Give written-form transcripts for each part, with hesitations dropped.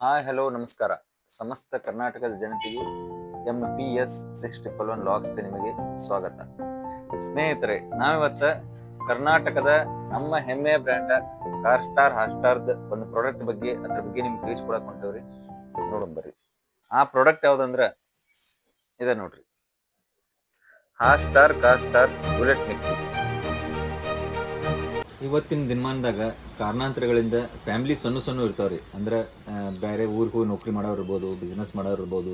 Hi hello ನಮಸ್ಕಾರ. ಸಮಸ್ತ ಕರ್ನಾಟಕದ ಜನತೆಗೆ MPS611 ಲಾಗ್ಸ್ಗೆ ನಿಮಗೆ ಸ್ವಾಗತ. ಸ್ನೇಹಿತರೆ, ನಾವಿವತ್ತು ಕರ್ನಾಟಕದ ನಮ್ಮ ಹೆಮ್ಮೆಯ ಬ್ರ್ಯಾಂಡ್ ಕಾರ್ ಹಾಟ್ಸ್ಟಾರ್ದ ಒಂದು ಪ್ರಾಡಕ್ಟ್ ಬಗ್ಗೆ ಅದ್ರ ಬಗ್ಗೆ ನಿಮ್ಗೆ ತಿಳಿಸ್ಕೊಡಕ್ ಹೊಂಟೇವ್ರಿ. ನೋಡೋಣ ಬರ್ರಿ. ಆ ಪ್ರಾಡಕ್ಟ್ ಯಾವ್ದಂದ್ರ ಇದೆ ನೋಡ್ರಿ, ಹಾಟ್ಸ್ಟಾರ್ ಬುಲೆಟ್ ಮಿಕ್ಸಿ. ಇವತ್ತಿನ ದಿನಮಾನದಾಗ ಕಾರಣಾಂತರಗಳಿಂದ ಫ್ಯಾಮಿಲಿ ಸಣ್ಣ ಇರ್ತಾವ್ರಿ. ಅಂದ್ರೆ ಬೇರೆ ಊರಿಗೆ ಹೋಗಿ ನೌಕರಿ ಮಾಡೋರು ಇರ್ಬೋದು, ಬಿಸ್ನೆಸ್ ಮಾಡೋರು ಇರ್ಬೋದು,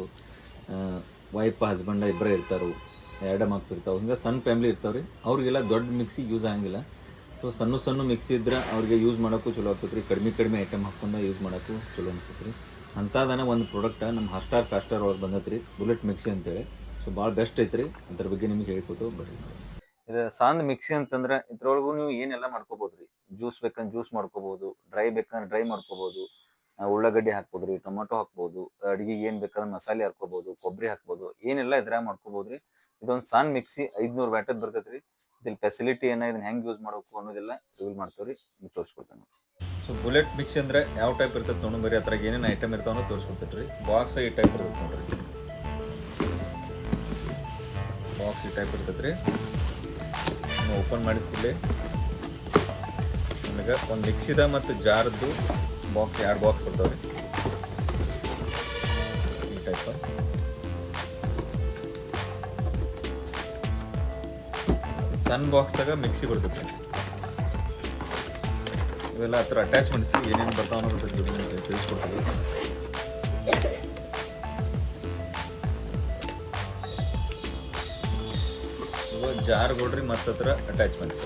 ವೈಫ್ ಹಸ್ಬೆಂಡ್ ಇಬ್ಬರೇ ಇರ್ತಾರೋ, ಎರಡೇ ಮಕ್ಳು ಇರ್ತಾವೆ. ಹಿಂಗೆ ಸಣ್ಣ ಫ್ಯಾಮಿಲಿ ಇರ್ತಾವ್ರಿ. ಅವ್ರಿಗೆಲ್ಲ ದೊಡ್ಡ ಮಿಕ್ಸಿ ಯೂಸ್ ಆಗಂಗಿಲ್ಲ. ಸೊ ಸಣ್ಣ ಮಿಕ್ಸಿ ಇದ್ರೆ ಅವ್ರಿಗೆ ಯೂಸ್ ಮಾಡೋಕ್ಕೂ ಚಲೋ ಆಗ್ತೈತೆ ರೀ. ಕಡಿಮೆ ಐಟಮ್ ಹಾಕ್ಕೊಂಡು ಯೂಸ್ ಮಾಡೋಕ್ಕೂ ಚಲೋ ಅನಿಸ್ತೈತೆ ರೀ. ಅಂಥದನ್ನ ಒಂದು ಪ್ರಾಡಕ್ಟ್ ನಮ್ಮ ಹಾಟ್ಸ್ಟಾರ್ ಒಳಗೆ ಬಂದೈತೆ ರೀ, ಬುಲೆಟ್ ಮಿಕ್ಸಿ ಅಂತೇಳಿ. ಸೊ ಭಾಳ ಬೆಸ್ಟ್ ಐತೆ ರೀ. ಅದ್ರ ಬಗ್ಗೆ ನಿಮಗೆ ಹೇಳ್ಕೊಟ್ಟು ಬರ್ರಿ. ಇದು ಸಣ್ಣ ಮಿಕ್ಸಿ ಅಂತಂದ್ರೆ ಇದ್ರೊಳಗೂ ನೀವು ಏನೆಲ್ಲ ಮಾಡ್ಕೋಬೋದ್ರಿ. ಜ್ಯೂಸ್ ಬೇಕಂದ್ರೆ ಜ್ಯೂಸ್ ಮಾಡ್ಕೋಬಹುದು, ಡ್ರೈ ಬೇಕಂದ್ರೆ ಡ್ರೈ ಮಾಡ್ಕೋಬಹುದು, ಉಳ್ಳಾಗಡ್ಡಿ ಹಾಕ್ಬೋದ್ರಿ, ಟೊಮೆಟೊ ಹಾಕ್ಬೋದು, ಅಡಿಗೆ ಏನ್ ಬೇಕಾದ್ರೆ ಮಸಾಲೆ ಹಾಕ್ಕೋಬಹುದು, ಕೊಬ್ಬರಿ ಹಾಕ್ಬೋದು, ಏನೆಲ್ಲ ಇದ್ರಾಗ ಮಾಡ್ಕೋಬಹುದ್ರಿ. ಇದೊಂದು ಸಣ್ಣ ಮಿಕ್ಸಿ 500 ವ್ಯಾಟದ್ ಬರ್ತೈತ್ರಿ. ಇದ್ರಲ್ಲಿ ಫೆಸಿಲಿಟಿ ಇದನ್ನ ಹೆಂಗ್ ಯೂಸ್ ಮಾಡಬೇಕು ಅನ್ನೋದೆಲ್ಲ ರಿವೀಲ್ ಮಾಡ್ತೇವ್ರಿ, ನೀವು ತೋರಿಸ್ಕೊಡ್ತೇನೆ. ಸೊ ಬುಲೆಟ್ ಮಿಕ್ಸಿ ಅಂದ್ರೆ ಯಾವ ಟೈಪ್ ಇರ್ತೈತೆ ನೋಡಿ ಬರೀ. ಅದ್ರಾಗ ಏನೇನು ಐಟಮ್ ಇರ್ತಾವನ್ನೋ ತೋರಿಸ್ಕೊಡ್ತೇನೆ ರೀ. ಬಾಕ್ಸ್ ಈ ಟೈಪ್ ಇರ್ತೈತೆ ನೋಡ್ರಿ. ಬಾಕ್ಸ್ ಈ ಟೈಪ್ ಇರ್ತೈತೆ ರೀ. ಓಪನ್ ಮಾಡಿದ ಕೂಡಲೇ ನನಗೆ ಒಂದು ಮಿಕ್ಸಿದ ಮತ್ತು ಜಾರದ್ದು ಬಾಕ್ಸ್, 2 ಬಾಕ್ಸ್ ಬರ್ತಾವೆ ರೀ ಈ ಟೈಪ್. ಸಣ್ಣ ಬಾಕ್ಸ್ದಾಗ ಮಿಕ್ಸಿ ಬರ್ತೈತೆ. ಇವೆಲ್ಲ ಹತ್ರ ಅಟ್ಯಾಚ್ಮೆಂಟ್ಸ್ ಏನೇನು ಬರ್ತಾವ ಅನ್ನೋದ್ರ ಜೊತೆ ತಿಳಿಸ್ಕೊಡ್ತೀವಿ. ಜಾರ್ ಕೊಡ್ರಿ ಮತ್ತು ಹತ್ರ ಅಟ್ಯಾಚ್ಮೆಂಟ್ಸ್.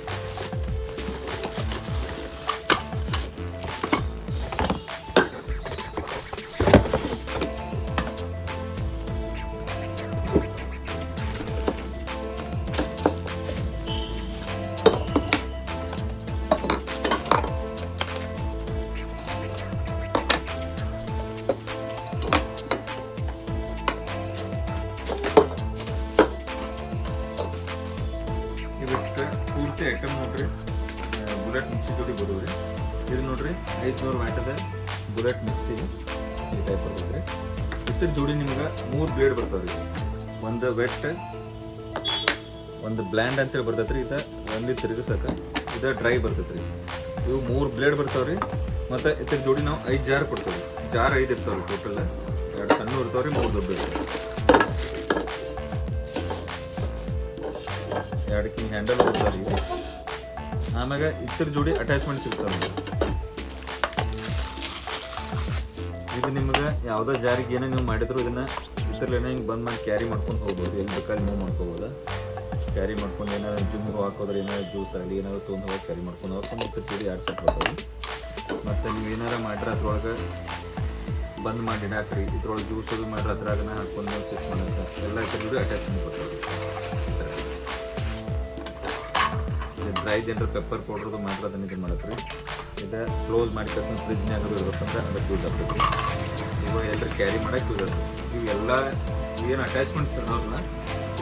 ಇದಕ್ಕೆ ಪೂರ್ತಿ ಐಟಮ್ ನೋಡ್ರಿ, ಬುಲೆಟ್ ಮಿಕ್ಸಿ ಜೋಡಿ ಬರೋದ್ರಿ. ಇದು ನೋಡ್ರಿ 500 ವ್ಯಾಟದ ಬುಲೆಟ್ ಮಿಕ್ಸಿ ಈ ಟೈಪ್ ಬರ್ತೈತೆ ರೀ. ಇದ್ರ ಜೋಡಿ ನಿಮ್ಗೆ 3 ಬ್ಲೇಡ್ ಬರ್ತಾವ್ರಿ. ಒಂದು ವೆಟ್, ಒಂದು ಬ್ಲ್ಯಾಂಡ್ ಅಂತೇಳಿ ಬರ್ತೈತೆ ರೀ. ಇದು ಒಂದು ತಿರುಗಿಸಕ, ಇದು ಡ್ರೈ ಬರ್ತೈತೆ ರೀ. ಇವು 3 ಬ್ಲೇಡ್ ಬರ್ತಾವ್ರಿ. ಮತ್ತು ಇದ್ರ ಜೋಡಿ ನಾವು 5 ಜಾರ್ ಕೊಡ್ತೇವೆ. ಜಾರ್ 5 ಇರ್ತಾವ್ರಿ ಟೋಟಲ್. 2 ಸಣ್ಣ ಇರ್ತಾವ್ರಿ, 3 ದೊಡ್ಡ ಇರ್ತಾವೆ. 2 ಕಿಂಗ್ ಹ್ಯಾಂಡಲ್ ಬರ್ತಾವ್ರಿ. ಆಮ್ಯಾಗ ಇದ್ರ ಜೋಡಿ ಅಟ್ಯಾಚ್ಮೆಂಟ್ಸ್ ಇರ್ತಾವೆ. ಇದು ನಿಮ್ಗೆ ಯಾವುದೋ ಜಾರಿಗೆ ಏನೋ ನೀವು ಮಾಡಿದ್ರು ಇದನ್ನ ಇದ್ರಲ್ಲೇನೋ ಹಿಂಗೆ ಬಂದ್ ಮಾಡಿ ಕ್ಯಾರಿ ಮಾಡ್ಕೊಂಡು ಹೋಗ್ಬೋದು. ಎಲ್ಲಿ ಬೇಕಾದ್ರೆ ಮೂವ್ ಮಾಡ್ಕೋಬೋದು. ಕ್ಯಾರಿ ಮಾಡ್ಕೊಂಡು ಏನಾದ್ರು ಜಿಮ್ಗೆ ಹಾಕೋದ್ರೆ ಏನಾದ್ರು ಜ್ಯೂಸ್ ಆಗಲಿ ಏನಾದ್ರು ತೊಗೊಂಡು ಹೋಗಿ ಕ್ಯಾರಿ ಮಾಡ್ಕೊಂಡು ಹೋಗ್ಕೊಂಡು ಇದ್ರ ಜೋಡಿ 2 ಸೆಟ್ ಬರ್ತಾವೆ. ಮತ್ತು ನೀವು ಏನಾರು ಮಾಡ್ರೆ ಅದ್ರೊಳಗೆ ಬಂದ್ ಮಾಡಿ ಇಡಾಕ್ರಿ. ಇದ್ರೊಳಗೆ ಜ್ಯೂಸ್ ಅದು ಮಾಡ್ರೆ ಅದ್ರಾಗನ ಹಾಕೊಂಡು ಸೆಟ್ ಮಾಡೋಕ್ಕೆ ಎಲ್ಲ ಇದ್ರ ಜೋಡಿ ಅಟ್ಯಾಚ್ಮೆಂಟ್ ಬರ್ತಾವೆ. ಡ್ರೈ ಜನರಲ್ ಪೆಪ್ಪರ್ ಪೌಡ್ರದು ಮಾತ್ರ ಅದನ್ನ ಇದು ಮಾಡತ್ರಿ. ಇದು ಕ್ಲೋಸ್ ಮಾಡಿ ತಕ್ಷಣ ಫ್ರಿಜ್ನಾಗ ಇರ್ಬೇಕಂದ್ರೆ ಅದಕ್ಕೆ ಯೂಸ್ ಆಗ್ತೈತಿ. ಇವು ಎಲ್ಲರೂ ಕ್ಯಾರಿ ಮಾಡಕ್ಕೆ ಯೂಸ್ ಆಗ್ತದೆ. ಇವೆಲ್ಲ ಏನು ಅಟ್ಯಾಚ್ಮೆಂಟ್ಸ್ ಇರೋಲ್ಲ.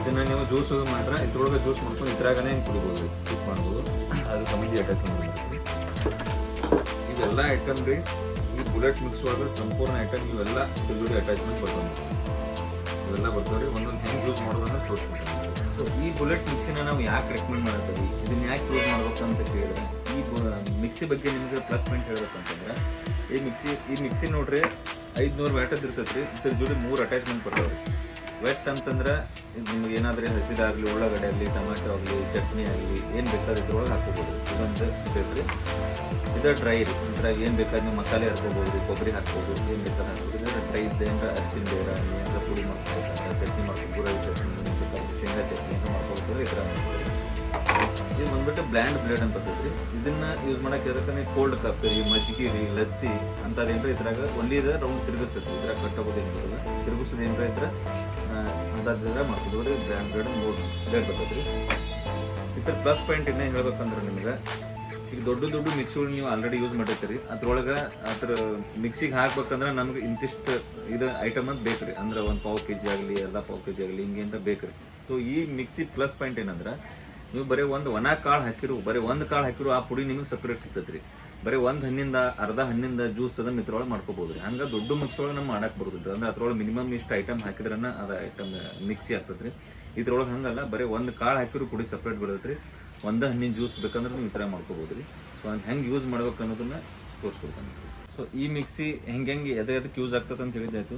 ಇದನ್ನು ನೀವು ಜ್ಯೂಸ್ ಮಾಡ್ರೆ ಇದ್ರೊಳಗೆ ಜ್ಯೂಸ್ ಮಾಡ್ಕೊಂಡು ಇದ್ರಾಗನೇ ಹಿಂಗೆ ಕುಡಿಬೋದು, ಸಿಪ್ ಮಾಡ್ಬೋದು. ಅದು ಸಂಬಂಧಿ ಅಟ್ಯಾಚ್ಮೆಂಟ್ ಬರ್ತೈತಿ. ಇವೆಲ್ಲ ಐಟಮ್ ರೀ ಈ ಬುಲೆಟ್ ಮಿಕ್ಸ್ ಒಳಗೆ ಸಂಪೂರ್ಣ ಐಟಮ್ ಇವೆಲ್ಲ ಇದ್ರ ಜೋಡಿ ಅಟ್ಯಾಚ್ಮೆಂಟ್ ಬರ್ತಾವೆ. ಇವೆಲ್ಲ ಬರ್ತಾವ್ರಿ. ಒಂದೊಂದು ಹೆಂಗೆ ಯೂಸ್ ಮಾಡೋದನ್ನ ತೋರಿಸ್ಕೊಡ್ತೀನಿ. ಸೊ ಈ ಬುಲೆಟ್ ಮಿಕ್ಸಿನ ನಾವು ಯಾಕೆ ರೆಕಮೆಂಡ್ ಮಾಡ್ತೀವಿ, ಇದನ್ನ ಯಾಕೆ ಯೂಸ್ ಮಾಡ್ಬೇಕು ಅಂತ ಕೇಳಿದ್ರೆ, ಈ ಮಿಕ್ಸಿ ಬಗ್ಗೆ ನಿಮಗೆ ಪ್ಲಸ್ ಪಾಯಿಂಟ್ ಹೇಳ್ಬೇಕಂತಂದ್ರೆ, ಈ ಮಿಕ್ಸಿ ನೋಡ್ರಿ 500 ವ್ಯಾಟದ್ ಇರ್ತೈತೆ ರೀ. ಇದ್ರ ಜೋಡಿ 3 ಅಟ್ಯಾಚ್ಮೆಂಟ್ ಬರ್ತಾವ್ರಿ. ವೆಟ್ ಅಂತಂದ್ರೆ ನಿಮ್ಗೆ ಏನಾದರೂ ಹಸಿದಾಗಲಿ, ಉಳ್ಳಾಗಡ್ಡೆ ಆಗಲಿ, ಟೊಮೆಟೊ ಆಗಲಿ, ಚಟ್ನಿ ಆಗಲಿ ಏನು ಬೇಕಾದ್ರೆ ಇದ್ರೊಳಗೆ ಹಾಕೋಬೋದು. ಇದೊಂದು ಬೇಕು. ಇದು ಡ್ರೈ ರೀ. ಇದ್ರಾಗ ಏನು ಬೇಕಾದ್ರೆ ನೀವು ಮಸಾಲೆ ಹಾಕೋಬೋದು ರೀ, ಕೊಬ್ಬರಿ ಹಾಕ್ಬೋದು, ಏನು ಬೇಕಾದ್ರೆ ಹಾಕ್ಬೋದು. ಇದು ಡ್ರೈ ಇದ್ದ ಅರಿಶಿನ ಬೇಡ, ಏನಾರ ಪುಡಿ ಮಾಡ್ಕೋಬೇಕಂದ್ರೆ ಚಟ್ನಿ ಮಾಡ್ಕೊಂಡು, ಗುರಾಯಿ ಚಟ್ನಿ, ಶೇಂಗಾ ಚಟ್ನಿ ಏನು ಮಾಡ್ಕೋಬೇಕಂದ್ರೆ ಈ ಥರ ಮಾಡ್ಬೋದು. ಇದು ಬಂದ್ಬಿಟ್ಟು ಬ್ಲ್ಯಾಂಡ್ ಬ್ಲೇಡ್ ಅಂತ ಬರ್ತೈತೆ ರೀ. ಇದನ್ನ ಯೂಸ್ ಮಾಡೋಕೆ ಯಾಕಂದ್ರೆ ಕೋಲ್ಡ್ ಕಾಫಿ, ಮಜ್ಜಿಗೆ ರೀ, ಲಸ್ಸಿ ಅಂಥದ್ದೇನ್ರ ಇದ್ರಾಗ ಒಂದೇ ರೌಂಡ್ ತಿರುಗಿಸ್ತೈತಿ. ಇದ್ರಾಗ ಕಟ್ಟೋದು ಏನಿಲ್ಲ, ತಿರುಗಿಸೋದು ಏನರ ಇದ್ರೆ ಅಂಥದ್ದಿದ್ರೆ ಮಾಡ್ಬೋದು ರೀ. ಬ್ಲ್ಯಾಂಡ್ ಬ್ಲೇಡ್ 3 ಬ್ಲೇಡ್ ಬರ್ತೈತೆ ರೀ. ಇದ್ರ ಪ್ಲಸ್ ಪಾಯಿಂಟ್ ಇನ್ನೇನು ಹೇಳ್ಬೇಕಂದ್ರೆ, ನಿಮ್ಗೆ ಈಗ ದೊಡ್ಡ ಮಿಕ್ಸಿಗಳು ನೀವು ಆಲ್ರೆಡಿ ಯೂಸ್ ಮಾಡಿರ್ತೀರಿ. ಅದ್ರೊಳಗೆ ಅದ್ರ ಮಿಕ್ಸಿಗೆ ಹಾಕ್ಬೇಕಂದ್ರೆ ನಮ್ಗೆ ಇಂತಿಷ್ಟು ಇದು ಐಟಮ್ ಅಂತ ಬೇಕು ರೀ. ಅಂದ್ರೆ 1 ಪಾವ್ kg ಆಗಲಿ, ಅರ್ಧ ಪಾವ್ kg ಆಗಲಿ, ಹಿಂಗೆ ಅಂತ ಬೇಕು ರೀ. ಸೊ ಈ ಮಿಕ್ಸಿ ಪ್ಲಸ್ ಪಾಯಿಂಟ್ ಏನಂದ್ರೆ, ನೀವು ಬರೀ ಒಂದು ಒಣ ಕಾಳು ಹಾಕಿರು, ಬರೀ 1 ಕಾಳು ಹಾಕಿರು, ಆ ಪುಡಿ ನಿಮಗೆ ಸಪ್ರೇಟ್ ಸಿಗ್ತೈತೆ ರೀ. ಬರೀ ಒಂದು ಹಣ್ಣಿಂದ ಅರ್ಧ ಹಣ್ಣಿಂದ ಜ್ಯೂಸ್ ಅದನ್ನ ಇದ್ರೊಳಗೆ ಮಾಡ್ಕೋಬೋದು ರೀ. ಹಂಗೆ ದೊಡ್ಡ ಮಿಕ್ಸ್ ಒಳಗೆ ನಮ್ಮ ಮಾಡಕ್ಕೆ ಬರೋದಿಲ್ಲ ಅಂದ್ರೆ ಅದ್ರೊಳಗೆ ಮಿನಿಮಮ್ ಇಷ್ಟು ಐಟಮ್ ಹಾಕಿದ್ರನ್ನ ಅದು ಐಟಮ್ ಮಿಕ್ಸಿ ಆಗ್ತದೆ ರೀ. ಇದ್ರೊಳಗೆ ಹಂಗಲ್ಲ, ಬರೀ ಒಂದು ಕಾಳು ಹಾಕಿದ್ರು ಪುಡಿ ಸಪ್ರೇಟ್ ಬರುತ್ತೆ ರೀ. ಒಂದು ಹಣ್ಣಿನ ಜ್ಯೂಸ್ ಬೇಕಂದ್ರೆ ನೀವು ಈ ಥರ ಮಾಡ್ಕೋಬೋದು ರೀ. ಸೊ ಅದು ಹೆಂಗೆ ಯೂಸ್ ಮಾಡ್ಬೇಕು ಅನ್ನೋದನ್ನ ತೋರಿಸ್ಕೊಡ್ತಾನೆ. ಸೊ ಈ ಮಿಕ್ಸಿ ಹೆಂಗೆ ಎದಕ್ಕೆ ಯೂಸ್ ಆಗ್ತದೆ ಅಂತ ಹೇಳಿದ್ದಾಯ್ತು.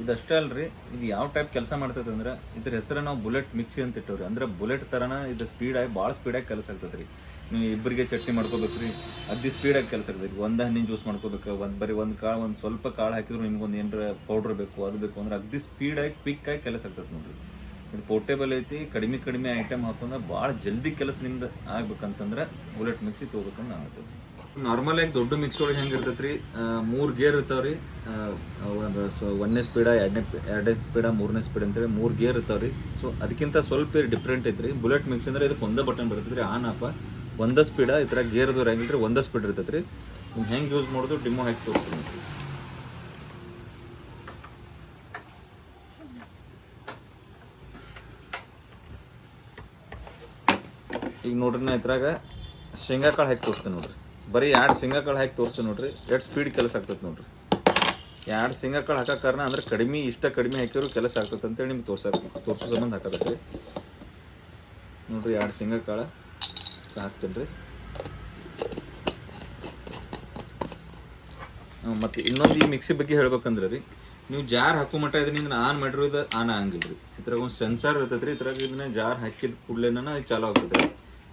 ಇದಷ್ಟೇ ಅಲ್ರಿ, ಇದು ಯಾವ ಟೈಪ್ ಕೆಲಸ ಮಾಡ್ತದೆ ಅಂದ್ರೆ ಇದ್ರ ಹೆಸರು ನಾವು ಬುಲೆಟ್ ಮಿಕ್ಸಿ ಅಂತ ಇಟ್ಟವ್ರಿ. ಅಂದ್ರೆ ಬುಲೆಟ್ ಥರನ ಇದು ಸ್ಪೀಡಾಗಿ ಭಾಳ ಸ್ಪೀಡಾಗಿ ಕೆಲಸ ಆಗ್ತದೆ ರೀ. ನೀವು ಇಬ್ಬರಿಗೆ ಚಟ್ನಿ ಮಾಡ್ಕೋಬೇಕು ರೀ, ಅತಿ ಸ್ಪೀಡಾಗಿ ಕೆಲಸ ಆಗ್ತದೆ. ಒಂದು ಹಣ್ಣಿನ ಜ್ಯೂಸ್ ಮಾಡ್ಕೋಬೇಕು, ಬರೀ ಒಂದು ಕಾಳು ಒಂದು ಸ್ವಲ್ಪ ಕಾಳು ಹಾಕಿದ್ರು ನಿಮ್ಗೊಂದು ಏನಾರ ಪೌಡ್ರ್ ಬೇಕು ಅದು ಬೇಕು ಅಂದ್ರೆ ಅತಿ ಸ್ಪೀಡಾಗಿ ಕ್ವಿಕ್ಕಾಗಿ ಕೆಲಸ ಆಗ್ತದೆ ನೋಡ್ರಿ. ಇದು ಪೋರ್ಟೇಬಲ್ ಐತಿ, ಕಡಿಮೆ ಐಟಮ್ ಹಾಕೊಂಡ್ರೆ ಭಾಳ ಜಲ್ದಿ ಕೆಲಸ ನಿಮ್ದು ಆಗ್ಬೇಕಂತಂದ್ರೆ ಬುಲೆಟ್ ಮಿಕ್ಸಿ ತೊಗೋಬೇಕಂತ ನಾವು ಹೇಳ್ತೇವೆ. ನಾರ್ಮಲ್ ಆಗಿ ದೊಡ್ಡ ಮಿಕ್ಸಿ ಒಳಗೆ ಹೆಂಗೆ ಇರ್ತೈತೆ ರೀ, 3 ಗೇರ್ ಇರ್ತಾವೆ ರೀ. ಒಂದು 1ನೇ ಸ್ಪೀಡ, 2ನೇ ಸ್ಪೀಡ, 3ನೇ ಸ್ಪೀಡ್ ಅಂತೇಳಿ 3 ಗೇರ್ ಇರ್ತಾವೆ ರೀ. ಸೊ ಅದಕ್ಕಿಂತ ಸ್ವಲ್ಪ ಡಿಫ್ರೆಂಟ್ ಐತೆ ರೀ. ಬುಲೆಟ್ ಮಿಕ್ಸಿ ಅಂದ್ರೆ ಇದಕ್ಕೆ ಒಂದೇ ಬಟನ್ ಬರ್ತದೆ ರೀ, ಆನ್ ಆಫ್. ಒಂದೇ ಸ್ಪೀಡ ಈ ಥರ ಗೇರ್ದು ಇರಂಗಿಲ್ಲ ರೀ, ಒಂದೇ ಸ್ಪೀಡ್ ಇರ್ತೈತೆ ರೀ. ನೀವು ಹೆಂಗೆ ಯೂಸ್ ಮಾಡೋದು ಡಿಮೋ ಹಾಕಿ ತೋರಿಸ್ತೀನಿ. ಈಗ ನೋಡ್ರಿ ನಾ ಇದ್ರಾಗ ಶೇಂಗಾ ಕಾಳು ಹಾಕಿ ತೋರಿಸ್ತೀನಿ ನೋಡ್ರಿ. ಬರೀ 2 ಶೇಂಗಾ ಕಾಳು ಹಾಕಿ ತೋರಿಸ್ತೀನಿ ನೋಡ್ರಿ, ಎಷ್ಟು ಸ್ಪೀಡ್ ಕೆಲಸ ಆಗ್ತದೆ ನೋಡ್ರಿ. 2 ಶೇಂಗಾ ಕಾಳು ಹಾಕೋ ಕಾರಣ ಅಂದ್ರೆ ಕಡಿಮೆ ಹಾಕಿದ್ರು ಕೆಲಸ ಆಗ್ತದೆ ಅಂತೇಳಿ ನಿಮ್ಗೆ ತೋರಿಸೋ ಸಂಬಂಧ ಹಾಕತ್ರಿ ನೋಡ್ರಿ. 2 ಶೇಂಗಾ ಕಾಳು ಹಾಕ್ತೀನಿ ರೀ. ಮತ್ತು ಇನ್ನೊಂದು ಈ ಮಿಕ್ಸಿ ಬಗ್ಗೆ ಹೇಳ್ಬೇಕಂದ್ರೆ ರೀ, ನೀವು ಜಾರ್ ಹಾಕೋ ಮಟ್ಟ ಇದನ್ನ ಆನ್ ಮಾಡಿರೋ ಇದು ಆನ್ ಆಗಂಗಿಲ್ಲ ರೀ. ಇದ್ರಾಗ ಒಂದು ಸೆನ್ಸರ್ ಇರ್ತೈತೆ ರೀ, ಇದ್ರಾಗ ಇದನ್ನ ಜಾರ್ ಹಾಕಿದ ಕೂಡಲೇನ ಇದು ಚಾಲೂ ಆಗ್ತದೆ ರೀ.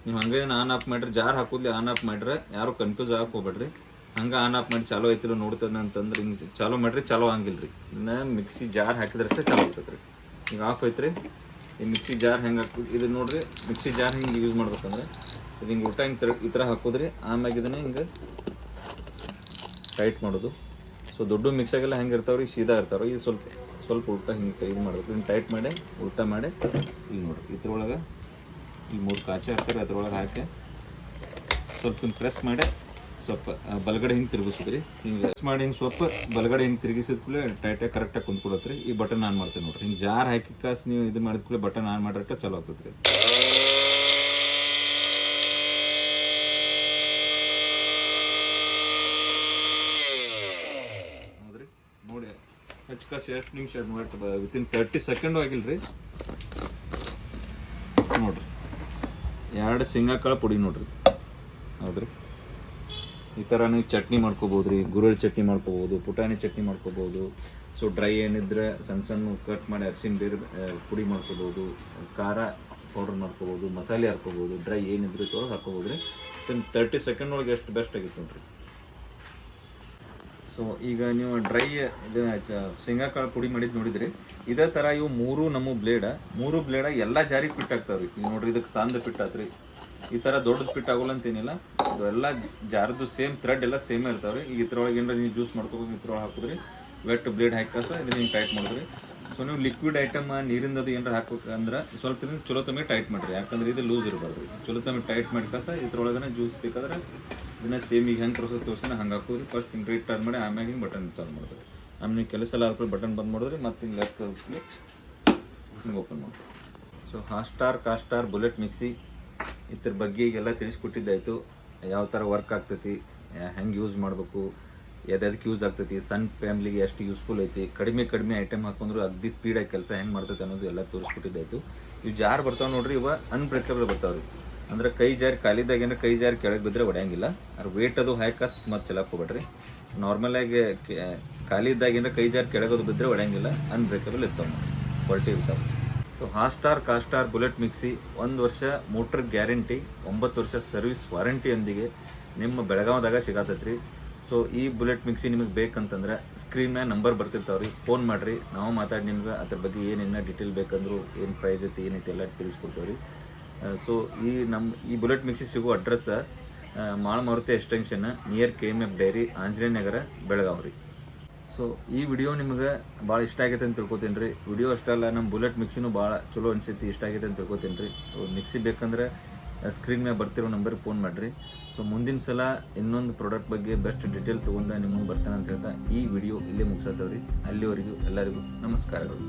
ನೀವು ಹಂಗೆ ಆನ್ ಆಫ್ ಮಾಡಿರಿ, ಜಾರ್ ಹಾಕೋದ್ಲಿ ಆನ್ ಆಫ್ ಮಾಡಿದ್ರೆ ಯಾರು ಕನ್ಫ್ಯೂಸ್ ಆಗಕ್ಕೆ ಹೋಗ್ಬೇಡ್ರಿ. ಹಂಗೆ ಆನ್ ಆಫ್ ಮಾಡಿ ಚಾಲೋ ಐತಿಲ್ಲ ನೋಡ್ತಾನೆ ಅಂತಂದ್ರೆ ಹಿಂಗೆ ಚಾಲೋ ಮಾಡಿರಿ, ಚಾಲೋ ಆಗಿಲ್ಲ ರೀ. ಇದನ್ನ ಮಿಕ್ಸಿ ಜಾರ್ ಹಾಕಿದ್ರಷ್ಟೇ ಚಾಲೋ ಆಗ್ತೈತೆ ರೀ. ಈಗ ಆಫ್ ಐತ್ರಿ. ಈ ಮಿಕ್ಸಿ ಜಾರ್ ಹೆಂಗೆ ಹಾಕೋದು ಇದು ನೋಡ್ರಿ. ಮಿಕ್ಸಿ ಜಾರ್ ಹಿಂಗೆ ಯೂಸ್ ಮಾಡ್ಬೇಕಂದ್ರೆ ಇದು ಹಿಂಗೆ ಉಲ್ಟಾ ಹಿಂಗೆ ಈ ಥರ ಹಾಕೋದ್ರಿ. ಆಮ್ಯಾಗ ಇದನ್ನ ಹಿಂಗೆ ಟೈಟ್ ಮಾಡೋದು. ಸೊ ದೊಡ್ಡ ಮಿಕ್ಸಾಗೆಲ್ಲ ಹೆಂಗೆ ಇರ್ತಾವ್ರಿ, ಸೀದಾ ಇರ್ತಾವೆ. ಇದು ಸ್ವಲ್ಪ ಉಲ್ಟಾ ಹಿಂಗೆ ಇದು ಮಾಡಬೇಕು. ಹಿಂಗೆ ಟೈಟ್ ಮಾಡಿ ಉಲ್ಟಾ ಮಾಡಿ ಇಲ್ಲಿ ನೋಡ್ರಿ, ಇದ್ರೊಳಗೆ ಈ 3 ಕಾಚೆ ಹಾಕ್ತಾರೆ, ಅದ್ರೊಳಗೆ ಹಾಕಿ ಸ್ವಲ್ಪ ಹಿಂಗೆ ಪ್ರೆಸ್ ಮಾಡಿ ಸ್ವಲ್ಪ ಬಲಗಡೆ ಹಿಂಗೆ ತಿರುಗಿಸಿದ್ರಿ. ಹಿಂಗೆ ಪ್ರೆಸ್ ಮಾಡಿ ಹಿಂಗೆ ಸ್ವಲ್ಪ ಬಲಗಡೆ ಹಿಂಗೆ ತಿರುಗಿಸಿದ ಕೂಡಲೇ ಟೈಟಾಗಿ ಕರೆಕ್ಟಾಗಿ ಕುಂತ್ಕೊಳತ್ರಿ. ಈ ಬಟನ್ ಆನ್ ಮಾಡ್ತೀವಿ ನೋಡ್ರಿ. ಹಿಂಗೆ ಜಾರ್ ಹಾಕಿ ಕಾಸು ನೀವು ಇದು ಮಾಡಿದ ಕೂಡಲೇ ಬಟನ್ ಆನ್ ಮಾಡಿರಕ್ಕೆ ಚಲೋ ಆಗ್ತದೆ ರೀ. ಹೌದ್ರಿ ನೋಡಿ, ಹಚ್ಕಾಸು ಎಷ್ಟು ನಿಮಿಷ ವಿತಿನ್ 30 ಸೆಕೆಂಡು ಆಗಿಲ್ಲ ರೀ ನೋಡ್ರಿ. 2 ಶೇಂಗಾ ಕಾಳು ಪುಡಿ ನೋಡ್ರಿ. ಹೌದ್ರಿ, ಈ ಥರ ನೀವು ಚಟ್ನಿ ಮಾಡ್ಕೋಬೋದು ರೀ. ಗುರೆಳ್ಳು ಚಟ್ನಿ ಮಾಡ್ಕೋಬೋದು, ಪುಟಾಣಿ ಚಟ್ನಿ ಮಾಡ್ಕೋಬೋದು. ಸೊ ಡ್ರೈ ಏನಿದ್ರೆ ಸಣ್ಣ ಕಟ್ ಮಾಡಿ ಅರಿಶಿನ ಬೇರೆ ಪುಡಿ ಮಾಡ್ಕೋಬೋದು, ಖಾರ ಪೌಡ್ರ್ ಮಾಡ್ಕೋಬೋದು, ಮಸಾಲೆ ಹಾಕ್ಕೋಬೋದು. ಡ್ರೈ ಏನಿದ್ರೆ ತೊಗೊಳಗೆ ಹಾಕ್ಕೋಬೋದು ರೀ. 30 ಸೆಕೆಂಡ್ ಒಳಗೆ ಎಷ್ಟು ಬೆಸ್ಟ್ ಆಗಿತ್ತು ನೋಡ್ರಿ. ಸೊ ಈಗ ನೀವು ಡ್ರೈ ಇದು ಶೇಂಗಾ ಕಾಳು ಪುಡಿ ಮಾಡಿದ್ದು ನೋಡಿದ್ರಿ. ಇದೇ ಥರ ಇವು 3 ಬ್ಲೇಡ ಎಲ್ಲ ಜಾರಿಗೆ ಪಿಟ್ ಆಗ್ತಾವ್ರಿ. ಈಗ ನೋಡ್ರಿ, ಇದಕ್ಕೆ ಸಾಂದ ಪಿಟ್ ಆತ್ರಿ. ಈ ಥರ ದೊಡ್ಡದು ಪಿಟ್ ಆಗೋಲ್ಲ ಅಂತೇನಿಲ್ಲ, ಇದು ಎಲ್ಲ ಜಾರದು ಸೇಮ್ ಥ್ರೆಡ್ ಎಲ್ಲ ಸೇಮೇ ಇರ್ತಾವ್ರಿ. ಈಗ ಇದ್ರೊಳಗೆ ಏನಾರ ನೀವು ಜ್ಯೂಸ್ ಮಾಡ್ಕೋಬೇಕು, ಇದ್ರೊಳಗೆ ಹಾಕಿದ್ರಿ ವೆಟ್ ಬ್ಲೇಡ್ ಹಾಕಾಸ ಇದನ್ನ ಹಿಂಗೆ ಟೈಟ್ ಮಾಡಿದ್ರಿ. ಸೊ ನೀವು ಲಿಕ್ವಿಡ್ ಐಟಮ್ ನೀರಿಂದದು ಏನಾರ ಹಾಕ್ಬೇಕಂದ್ರೆ ಸ್ವಲ್ಪ ಇದನ್ನ ಚಲೋ ತಮಗೆ ಟೈಟ್ ಮಾಡಿರಿ, ಯಾಕಂದ್ರೆ ಇದು ಲೂಸ್ ಇರಬಾರ್ದು. ಚಲೋ ತಮಗೆ ಟೈಟ್ ಮಾಡ್ಕಾಸ ಇದ್ರೊಳಗನೆ ಜ್ಯೂಸ್ ಬೇಕಾದ್ರೆ ಇದನ್ನ ಸೇಮ್ ಈಗ ಹೆಂಗೆ ಪ್ರೊಸೆಸ್ ತೋರಿಸಿನ ಹಂಗೆ ಹಾಕೋದ್ರಿ. ಫಸ್ಟ್ ಹಿಂಗೆ ರೈಟ್ ಟರ್ನ್ ಮಾಡಿ ಆಮ್ಯಾಗ ಹಿಂಗೆ ಬಟನ್ ಚಾಲು ಮಾಡಿದ್ರಿ. ಆಮೇಲೆ ಕೆಲಸ ಎಲ್ಲ ಹಾಕಿ ಬಟನ್ ಬಂದ್ ಮಾಡಿದ್ರಿ, ಮತ್ತು ಹಿಂಗೆ ಲೆಫ್ಟ್ ಹಿಂಗೆ ಓಪನ್ ಮಾಡಿರಿ. ಸೊ ಹಾಸ್ಟಾರ್ ಕಾಸ್ಟಾರ್ ಬುಲೆಟ್ ಮಿಕ್ಸಿ ಇದ್ರ ಬಗ್ಗೆ ಈಗೆಲ್ಲ ತಿಳಿಸ್ಕೊಟ್ಟಿದ್ದಾಯಿತು. ಯಾವ ಥರ ವರ್ಕ್ ಆಗ್ತೈತಿ, ಹೆಂಗೆ ಯೂಸ್ ಮಾಡಬೇಕು, ಯಾವ್ದಕ್ಕೆ ಯೂಸ್ ಆಗ್ತೈತಿ, ಸಣ್ಣ ಫ್ಯಾಮ್ಲಿಗೆ ಎಷ್ಟು ಯೂಸ್ಫುಲ್ ಐತಿ, ಕಡಿಮೆ ಐಟಮ್ ಹಾಕೊಂಡ್ರು ಅಗ್ದಿ ಸ್ಪೀಡಾಗಿ ಕೆಲಸ ಹೆಂಗೆ ಮಾಡ್ತೈತೆ ಅನ್ನೋದು ಎಲ್ಲ ತೋರಿಸ್ಕೊಟ್ಟಿದ್ದಾಯಿತು. ಇವು ಜಾರ್ ಬರ್ತಾವೆ ನೋಡ್ರಿ, ಇವ ಅನ್ಬ್ರೇಕಬಲ್ ಬರ್ತಾವೆ ರೀ. ಅಂದ್ರೆ ಕೈ ಜಾರಿ ಖಾಲಿದಾಗ ಏನಾರ ಕೈ ಜಾರಿ ಕೆಳಗೆ ಬಿದ್ದರೆ ಹೊಡೆಯಂಗಿಲ್ಲ. ಅದ್ರ ವೇಟ್ ಅದು ಹಾಕಾಸ್ ಮತ್ತೆ ಚಲಾಕ್ ಹೋಗ್ಬೇಡ್ರಿ. ನಾರ್ಮಲಾಗಿ ಖಾಲಿ ಇದ್ದಾಗ ಏನಾರ ಕೈ ಜಾರಿ ಕೆಳಗೋದು ಬಿದ್ದರೆ ಹೊಡೆಯಂಗಿಲ್ಲ. ಅನ್ಬ್ರೇಕಬಲ್ ಇರ್ತಾವೆ, ಕ್ವಾಲಿಟಿ ಇರ್ತಾವೆ. ಸೊ ಹಾಸ್ಟಾರ್ ಕಾಸ್ಟಾರ್ ಬುಲೆಟ್ ಮಿಕ್ಸಿ 1 ವರ್ಷ ಮೋಟ್ರ್ ಗ್ಯಾರಂಟಿ, 9 ವರ್ಷ ಸರ್ವಿಸ್ ವಾರಂಟಿಯೊಂದಿಗೆ ನಿಮ್ಮ ಬೆಳಗಾವದಾಗ ಸಿಗತ್ತೈತ್ರಿ. ಸೊ ಈ ಬುಲೆಟ್ ಮಿಕ್ಸಿ ನಿಮಗೆ ಬೇಕಂತಂದ್ರೆ ಸ್ಕ್ರೀನ್ ಮ್ಯಾಗ ನಂಬರ್ ಬರ್ತಿರ್ತಾವ್ರಿ, ಫೋನ್ ಮಾಡಿರಿ. ನಾವು ಮಾತಾಡಿ ನಿಮ್ಗೆ ಅದ್ರ ಬಗ್ಗೆ ಏನೇನು ಡೀಟೇಲ್ ಬೇಕಂದ್ರು ಏನು ಪ್ರೈಸ್ ಐತಿ ಏನೈತಿ ಎಲ್ಲ ತಿಳಿಸ್ಕೊಡ್ತೇವೆ ರೀ. ಸೊ ಈ ಬುಲೆಟ್ ಮಿಕ್ಸಿ ಸಿಗೋ address Malmaruti extension near KMF dairy, Anjaneya Nagar, Belagavi ರೀ. ಸೊ ಈ ವಿಡಿಯೋ ನಿಮ್ಗೆ ಭಾಳ ಇಷ್ಟ ಆಗೈತೆ ಅಂತ ತಿಳ್ಕೊತೀನಿ ರೀ. ವಿಡಿಯೋ ಅಷ್ಟಲ್ಲ, ನಮ್ಮ ಬುಲೆಟ್ ಮಿಕ್ಸಿನೂ ಭಾಳ ಚಲೋ ಅನಿಸೈತಿ, ಇಷ್ಟ ಆಗೈತೆ ಅಂತ ತಿಳ್ಕೊತೀನಿ ರೀ. ಮಿಕ್ಸಿ ಬೇಕಂದ್ರೆ ಸ್ಕ್ರೀನ್ ಮೇಲೆ ಬರ್ತಿರೋ ನಂಬರ್ಗೆ ಫೋನ್ ಮಾಡಿರಿ. ಸೊ ಮುಂದಿನ ಸಲ ಇನ್ನೊಂದು ಪ್ರಾಡಕ್ಟ್ ಬಗ್ಗೆ ಬೆಸ್ಟ್ ಡೀಟೇಲ್ ತೊಗೊಂಡು ನಿಮಗೆ ಬರ್ತಾನೆ ಅಂತ ಹೇಳ್ತಾ ಈ ವಿಡಿಯೋ ಇಲ್ಲೇ ಮುಗಿಸತ್ತವ್ರಿ. ಅಲ್ಲಿವರೆಗೂ ಎಲ್ಲರಿಗೂ ನಮಸ್ಕಾರಗಳು.